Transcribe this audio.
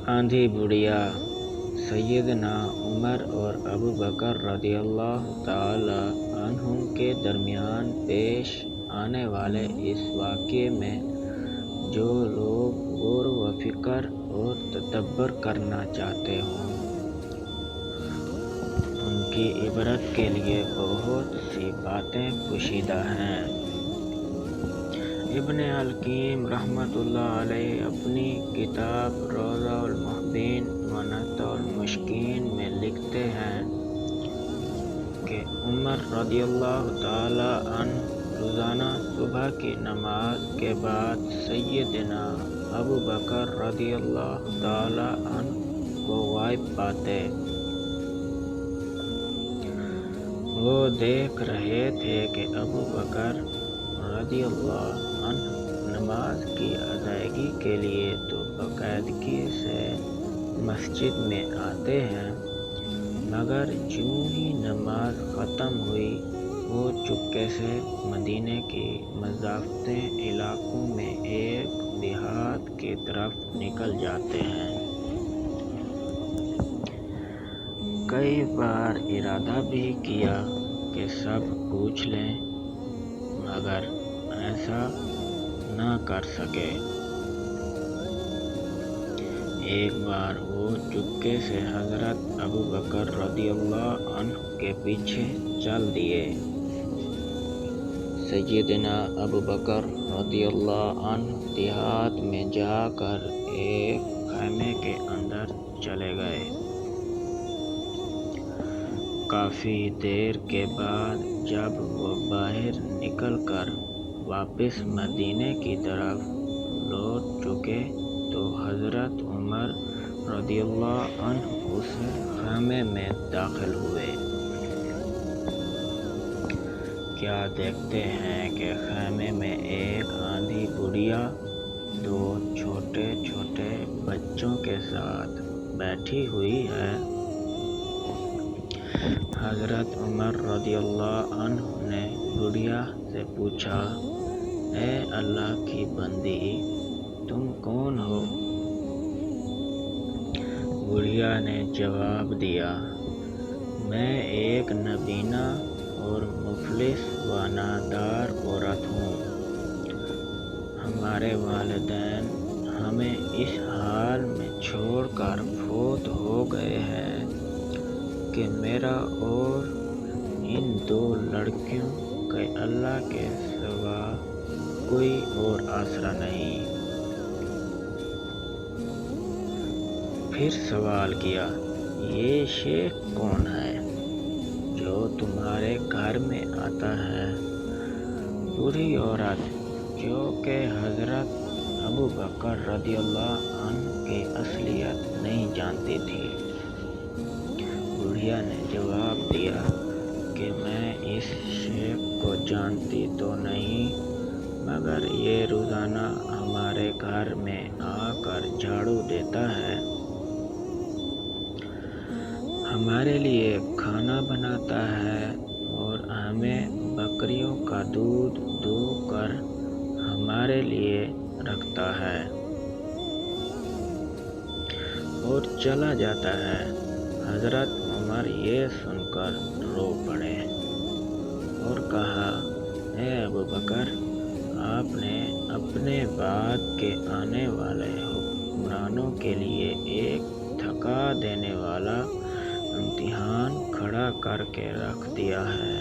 आंधी बुढ़िया। सैयदना उमर और अबू बकर रदियल्लाहु ताला अन्हुम के दरमियान पेश आने वाले इस वाक़े में जो लोग गौर व फिक्र और तदब्बर करना चाहते हों, उनकी इबरत के लिए बहुत सी बातें पोशीदा हैं। इब्न हकीम रहमतुल्लाह अलैह अपनी किताब रौज़ाउल मुहिब्बीन व नज़्मुल मुश्किन में लिखते हैं कि उमर रदियल्लाहु ताला अन्हु रोज़ाना सुबह की नमाज के बाद सैयदना अबू बकर रदियल्लाहु ताला अन्हु को गायब पाते। वो देख रहे थे कि अबू बकर रदियल्लाहु अन्हु नमाज की अदायगी के लिए तो बाकायदगी से मस्जिद में आते हैं, मगर ज्यों ही नमाज ख़त्म हुई वो चुपके से मदीने की मज़ाफ़ते इलाकों में एक देहात की तरफ निकल जाते हैं। कई बार इरादा भी किया कि सब पूछ लें, मगर ऐसा न कर सके। एक बार वो चुपके से हज़रत अबू बकर रदियल्लाहु अन्हु के पीछे चल दिए। सैयदना अबू बकर रदियल्लाहु अन्हु देहात में जाकर एक खैमे के अंदर चले गए। काफ़ी देर के बाद जब वो बाहर निकलकर वापस मदीने की तरफ लौट चुके तो हज़रत उमर रदियल्लाहु अन्हु उस खैमे में दाखिल हुए। क्या देखते हैं कि खैमे में एक आंधी बुढ़िया दो छोटे छोटे बच्चों के साथ बैठी हुई है। हज़रत उमर रदियल्लाहु अन्हु ने बुढ़िया से पूछा, ए अल्लाह की बंदी, तुम कौन हो? बुढ़िया ने जवाब दिया, मैं एक नबीना और मुफलिस व नादार औरत हूँ। हमारे वालिदैन हमें इस हाल में छोड़कर फौत हो गए हैं कि मेरा और इन दो लड़कियों के अल्लाह के सिवा कोई और आसरा नहीं। फिर सवाल किया, ये शेख कौन है जो तुम्हारे घर में आता है? बूढ़ी औरत जो कि हज़रत अबू बकर रदियल्लाहु अन्हु की असलियत नहीं जानती थी। बुढ़िया ने जवाब दिया कि मैं इस शेख को जानती तो नहीं, मगर ये रोज़ाना हमारे घर में आकर झाड़ू देता है, हमारे लिए खाना बनाता है और हमें बकरियों का दूध दूहकर हमारे लिए रखता है और चला जाता है। हज़रत उमर ये सुनकर रो पड़े और कहा, ए अबू बकर, आपने अपने बाद के आने वाले हुक्मरानों के लिए एक थका देने वाला इम्तिहान खड़ा करके रख दिया है।